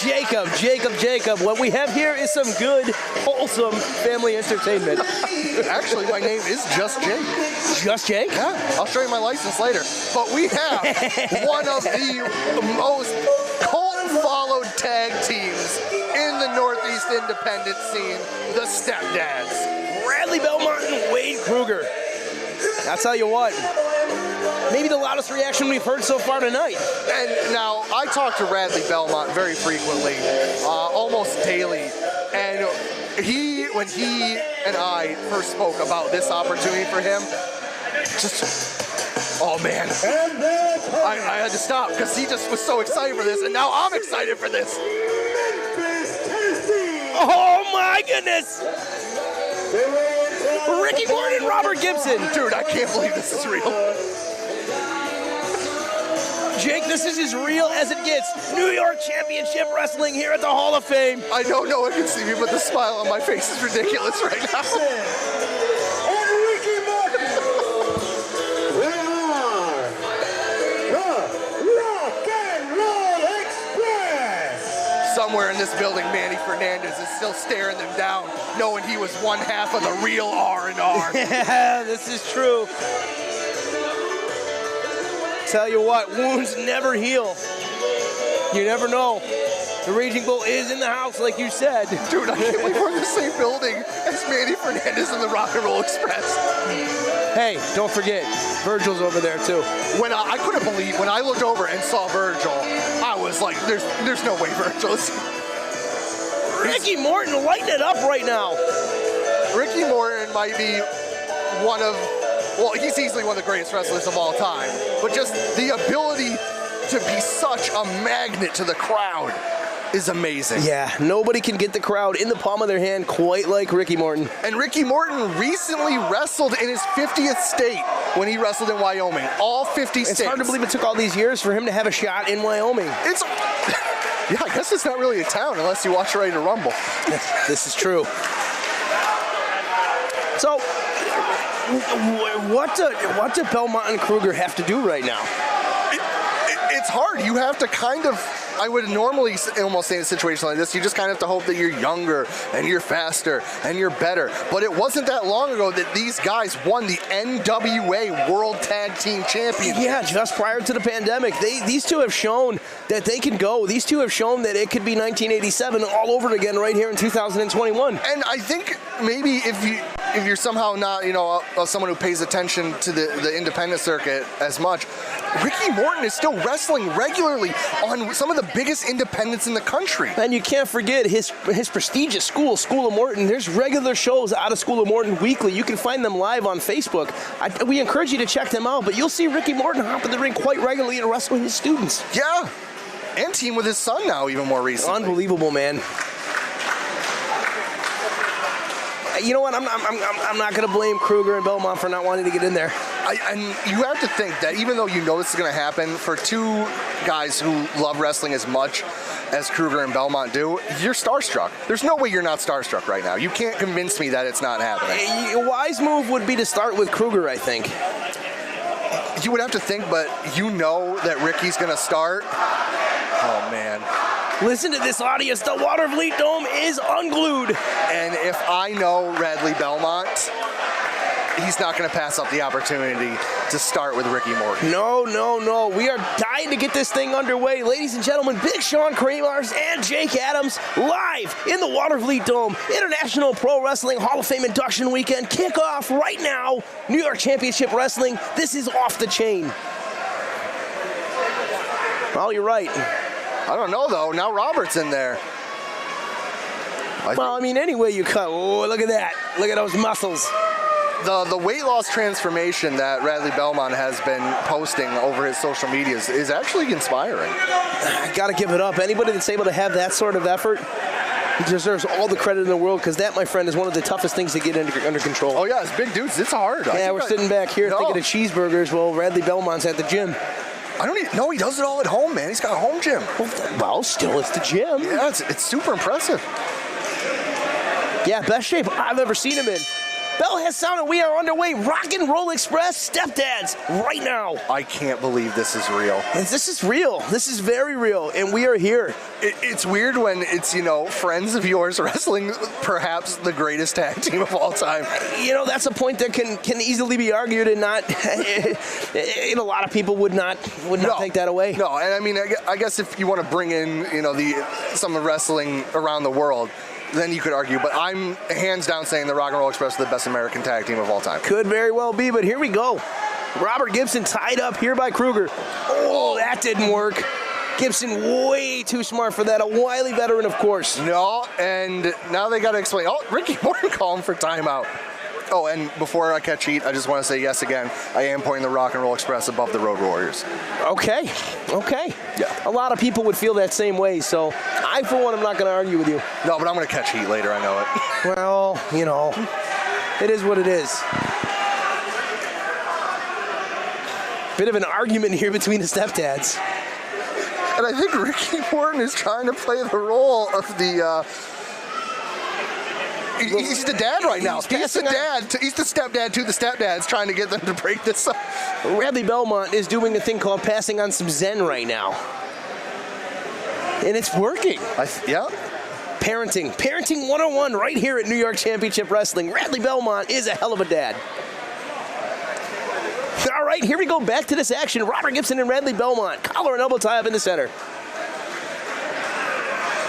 Jacob. What we have here is some good, wholesome family entertainment. Actually, my name is Just Jake. Just Jake? Yeah, I'll show you my license later. But we have one of the most cult-followed tag teams in the Northeast independent scene, the Stepdads. Radley, Belmont, and Wade Krueger. I'll tell you what, maybe the loudest reaction we've heard so far tonight. And now, I talk to Radley Belmont very frequently, almost daily, and when he and I first spoke about this opportunity for him, oh man, I had to stop because he just was so excited for this, and now I'm excited for this. Oh my goodness! Ricky Morton and Robert Gibson. Dude, I can't believe this is real. Jake, this is as real as it gets. New York Championship Wrestling here at the Hall of Fame. I know no one can see me, but the smile on my face is ridiculous right now. And Ricky Morton. We are the Rock and Roll Express. Somewhere in this building, Manny Fernandez is still staring them down, knowing he was one half of the real R&R. Yeah, this is true. Tell you what, wounds never heal. You never know. The Raging Bull is in the house, like you said. Dude, I can't believe we're in the same building as Manny Fernandez and the Rock and Roll Express. Hey, don't forget, Virgil's over there too. When I couldn't believe, when I looked over and saw Virgil, I was like, there's no way Virgil's. Ricky Morton lighting it up right now. Ricky Morton might be one of, well, he's easily one of the greatest wrestlers of all time, but just the ability to be such a magnet to the crowd is amazing. Yeah, nobody can get the crowd in the palm of their hand quite like Ricky Morton. And Ricky Morton recently wrestled in his 50th state when he wrestled in Wyoming. All 50 states. It's hard to believe it took all these years for him to have a shot in Wyoming. Yeah, I guess it's not really a town unless you watch Ready to Rumble. This is true. So, what do Belmont and Krueger have to do right now? It's hard. You have to kind of, I would normally almost say in a situation like this, you just kind of have to hope that you're younger and you're faster and you're better. But it wasn't that long ago that these guys won the NWA World Tag Team Championship. Yeah, just prior to the pandemic. These two have shown that they can go. These two have shown that it could be 1987 all over again right here in 2021. And I think maybe if you're somehow not, someone who pays attention to the independent circuit as much, Ricky Morton is still wrestling regularly on some of the biggest independents in the country. And you can't forget his prestigious School of Morton. There's regular shows out of School of Morton weekly. You can find them live on Facebook. We encourage you to check them out, but you'll see Ricky Morton hop in the ring quite regularly and wrestle with his students. Yeah, and team with his son now even more recently. Unbelievable, man. You know what? I'm not going to blame Krueger and Belmont for not wanting to get in there. And you have to think that even though you know this is going to happen, for two guys who love wrestling as much as Krueger and Belmont do, you're starstruck. There's no way you're not starstruck right now. You can't convince me that it's not happening. A wise move would be to start with Krueger, I think. You would have to think, but you know that Ricky's going to start. Oh, man. Listen to this audience. The Watervliet Dome is unglued. And if I know Radley Belmont, he's not going to pass up the opportunity to start with Ricky Morton. No. We are dying to get this thing underway. Ladies and gentlemen, Big Sean Kramars and Jake Adams live in the Watervliet Dome. International Pro Wrestling Hall of Fame induction weekend. Kickoff right now. New York Championship Wrestling. This is off the chain. Well, you're right. I don't know, though. Now Robert's in there. Well, I mean, any way you cut. Oh, look at that. Look at those muscles. The weight loss transformation that Radley Belmont has been posting over his social media is actually inspiring. I got to give it up. Anybody that's able to have that sort of effort deserves all the credit in the world, because that, my friend, is one of the toughest things to get under control. Oh, yeah, it's big dudes. It's hard. Yeah, we're sitting back here thinking of cheeseburgers while Radley Belmont's at the gym. I don't even know. He does it all at home, man. He's got a home gym. Well, still, it's the gym. Yeah, it's super impressive. Yeah, best shape I've ever seen him in. Bell has sounded. We are underway. Rock and Roll Express, Stepdads, right now. I can't believe this is real. This is real. This is very real, and we are here. It's weird when it's, friends of yours wrestling perhaps the greatest tag team of all time. That's a point that can easily be argued, and not. A lot of people would not take that away. No, and I mean, I guess if you want to bring in, some of wrestling around the world, then you could argue, but I'm hands down saying the Rock and Roll Express is the best American tag team of all time. Could very well be, but here we go. Robert Gibson tied up here by Krueger. Oh, that didn't work. Gibson way too smart for that. A wily veteran, of course. No, and now they got to explain. Oh, Ricky Morton calling for timeout. Oh, and before I catch heat, I just want to say yes again. I am putting the Rock and Roll Express above the Road Warriors. Okay. Yeah. A lot of people would feel that same way, so I, for one, am not going to argue with you. No, but I'm going to catch heat later, I know it. Well, it is what it is. Bit of an argument here between the Stepdads. And I think Ricky Morton is trying to play the role of the... He's the dad right now. He's the dad. He's the stepdad to the Stepdads, trying to get them to break this up. Radley Belmont is doing a thing called passing on some Zen right now. And it's working. Yeah. Parenting 101 right here at New York Championship Wrestling. Radley Belmont is a hell of a dad. All right, here we go back to this action. Robert Gibson and Radley Belmont. Collar and elbow tie up in the center.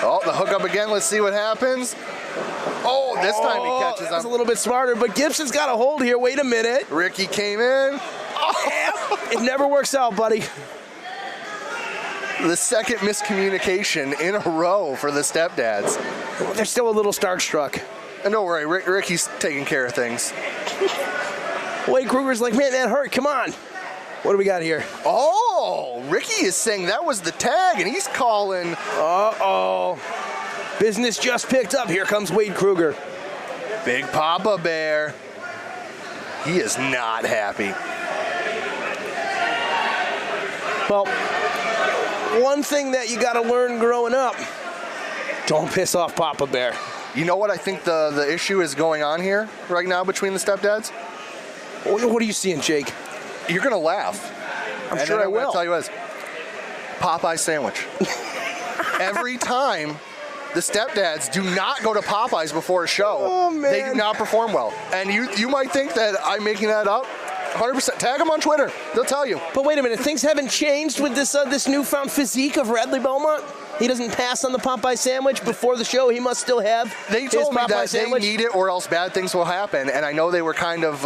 Oh, the hookup again. Let's see what happens. Oh, this time he catches that was him. a little bit smarter, but Gibson's got a hold here. Wait a minute. Ricky came in. Oh. It never works out, buddy. The second miscommunication in a row for the Stepdads. They're still a little starstruck. And don't worry, Ricky's taking care of things. Wade Krueger's like, man, that hurt. Come on. What do we got here? Oh, Ricky is saying that was the tag, and he's calling. Uh-oh. Business just picked up. Here comes Wade Krueger. Big Poppa Bear. He is not happy. Well, one thing that you got to learn growing up, don't piss off Poppa Bear. You know what I think the issue is going on here right now between the Stepdads? What are you seeing, Jake? You're going to laugh. I'm sure I will. I'll tell you what it is. Popeye sandwich. Every time the Stepdads do not go to Popeyes before a show, they do not perform well. And you might think that I'm making that up. 100%. Tag them on Twitter. They'll tell you. But wait a minute. Things haven't changed with this newfound physique of Radley Belmont? He doesn't pass on the Popeye sandwich before the show. He must still have They his told me Popeye that sandwich. they need it or else bad things will happen. And I know they were kind of,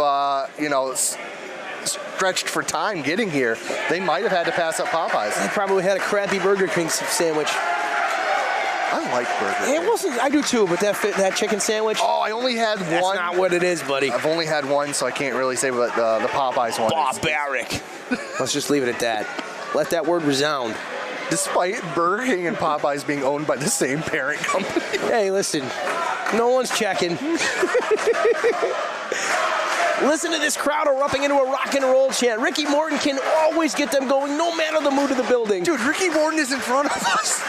stretched for time getting here. They might have had to pass up Popeyes. They probably had a crappy Burger King sandwich. I like Burger King. It wasn't. I do too, but that chicken sandwich. Oh, I only had one. That's not what it is, buddy. I've only had one, so I can't really say what the Popeyes one is. Barbaric. Let's just leave it at that. Let that word resound. Despite Burger King and Popeyes being owned by the same parent company. Hey, listen. No one's checking. Listen to this crowd erupting into a rock and roll chant. Ricky Morton can always get them going, no matter the mood of the building. Dude, Ricky Morton is in front of us.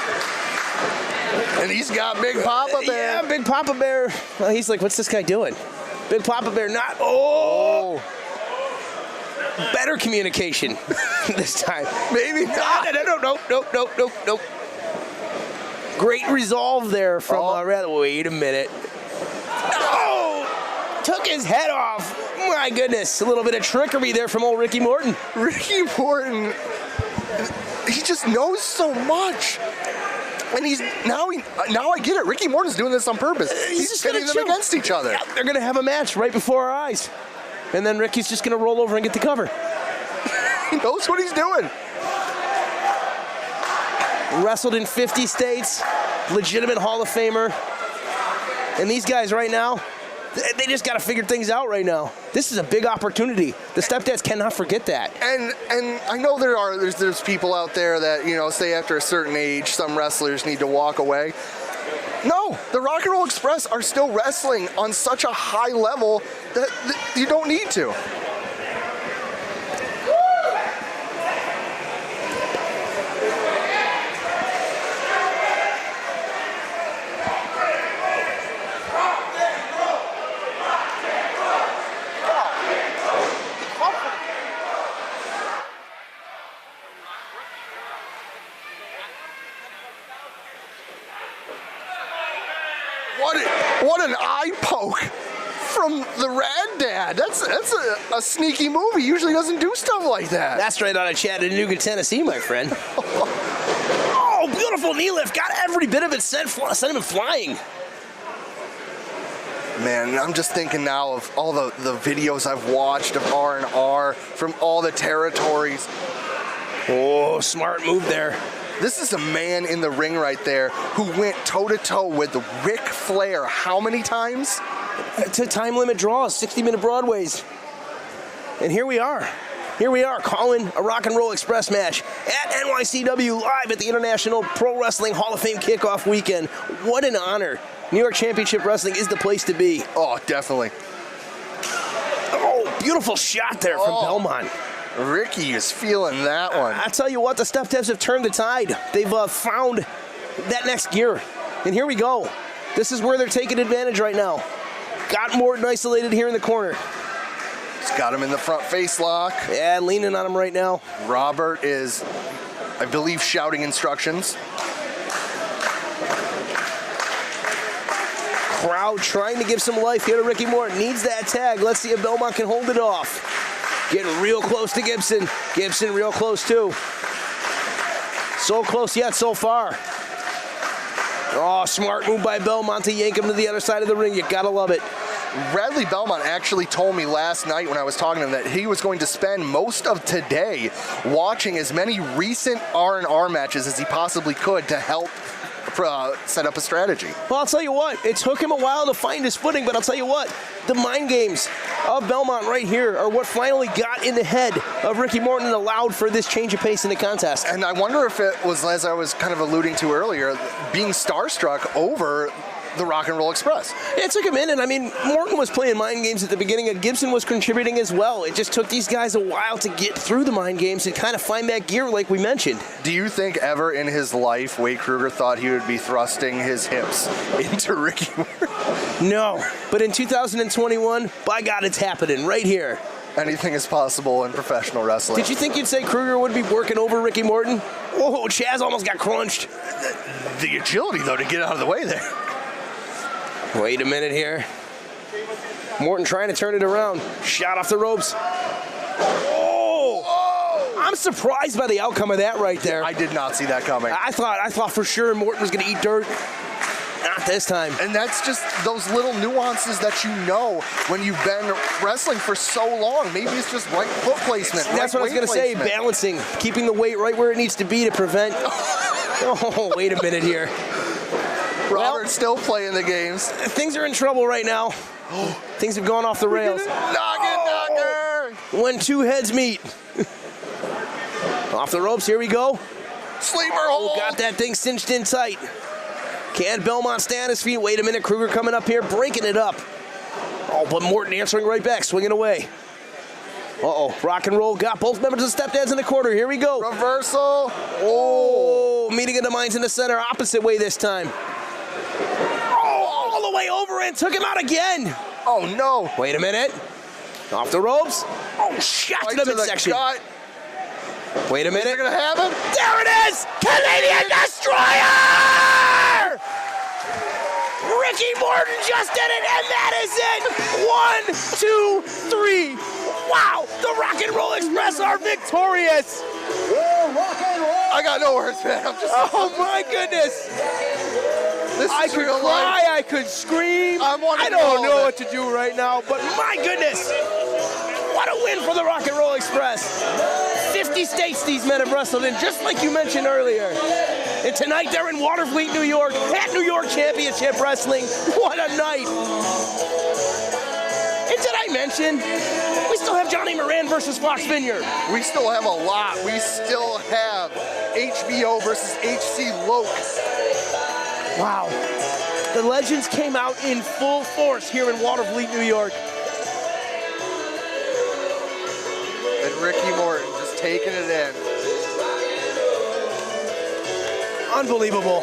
And he's got Big Poppa Bear. Yeah, Big Poppa Bear. Well, he's like, what's this guy doing? Big Poppa Bear not. Oh. Better communication this time. Maybe not. No. Great resolve there from Radley. Wait a minute. Oh! Took his head off. My goodness. A little bit of trickery there from old Ricky Morton. Ricky Morton, he just knows so much. And now I get it. Ricky Morton's doing this on purpose. He's pitting them against each other. Yeah, they're going to have a match right before our eyes. And then Ricky's just going to roll over and get the cover. He knows what he's doing. Wrestled in 50 states, legitimate Hall of Famer. And these guys right now, they just got to figure things out right now. This is a big opportunity. The Stepdads cannot forget that. And I know there's people out there that, say after a certain age, some wrestlers need to walk away. No, the Rock and Roll Express are still wrestling on such a high level that you don't need to. What an eye poke from the Rad Dad. That's a sneaky move. He usually doesn't do stuff like that. That's right out of Chattanooga, Tennessee, my friend. Oh, beautiful knee lift. Got every bit of it sent him flying. Man, I'm just thinking now of all the videos I've watched of R&R from all the territories. Oh, smart move there. This is a man in the ring right there who went toe-to-toe with Ric Flair how many times? To time limit draws, 60-minute Broadways. And here we are. Here we are calling a Rock and Roll Express match at NYCW live at the International Pro Wrestling Hall of Fame kickoff weekend. What an honor. New York Championship Wrestling is the place to be. Oh, definitely. Oh, beautiful shot there from Belmont. Ricky is feeling that one. I tell you what, the Stepdads have turned the tide. They've found that next gear. And here we go. This is where they're taking advantage right now. Got Morton isolated here in the corner. He's got him in the front face lock. Yeah, leaning on him right now. Robert is, I believe, shouting instructions. Crowd trying to give some life here to Ricky Morton. Needs that tag. Let's see if Belmont can hold it off. Getting real close to Gibson. Gibson real close too. So close yet so far. Oh, smart move by Belmont to yank him to the other side of the ring. You gotta love it. Radley Belmont actually told me last night when I was talking to him that he was going to spend most of today watching as many recent R&R matches as he possibly could to help set up a strategy. Well, I'll tell you what, it took him a while to find his footing, but I'll tell you what, the mind games of Belmont right here are what finally got in the head of Ricky Morton and allowed for this change of pace in the contest. And I wonder if it was, as I was kind of alluding to earlier, being starstruck over the Rock and Roll Express. It took him in, and I mean, Morton was playing mind games at the beginning, and Gibson was contributing as well. It just took these guys a while to get through the mind games and kind of find that gear like we mentioned. Do you think ever in his life Wade Krueger thought he would be thrusting his hips into Ricky Morton? No, but in 2021, by God, it's happening right here. Anything is possible in professional wrestling. Did you think you'd say Krueger would be working over Ricky Morton? Whoa, Chaz almost got crunched. The agility, though, to get out of the way there. Wait a minute here. Morton trying to turn it around. Shot off the ropes. Oh! I'm surprised by the outcome of that right there. I did not see that coming. I thought for sure Morton was going to eat dirt. Not this time. And that's just those little nuances that you know when you've been wrestling for so long. Maybe it's just right foot placement. That's what I was going to say. Balancing, keeping the weight right where it needs to be to prevent. Oh, wait a minute here. Robert's still playing the games. Things are in trouble right now. Things have gone off the rails. Knocker! When two heads meet. Off the ropes, here we go. Sleeper hold. Got that thing cinched in tight. Can Belmont stay on his feet? Wait a minute, Krueger coming up here, breaking it up. Oh, but Morton answering right back, swinging away. Uh-oh, Rock and Roll got both members of the Stepdads in the quarter. Here we go. Reversal. Oh, meeting of the minds in the center, opposite way this time. Oh, all the way over and took him out again. Oh, no. Wait a minute. Off the ropes. Oh, shot Right to the midsection. Wait a minute. Is it going to happen? There it is! Canadian Destroyer! Ricky Morton just did it, and that is it! 1, 2, 3. Wow! The Rock and Roll Express are victorious! I got no words, man. Oh my goodness! I could cry, I could scream. I don't know what to do right now, but my goodness! What a win for the Rock and Roll Express! 50 states these men have wrestled in, just like you mentioned earlier. And tonight they're in Watervliet, New York, at New York Championship Wrestling. What a night! And did I mention, we still have Johnny Moran versus Fox Vineyard. We still have a lot. We still have HBO versus HC Loke. Wow. The legends came out in full force here in Watervliet, New York. And Ricky Morton just taking it in. Unbelievable.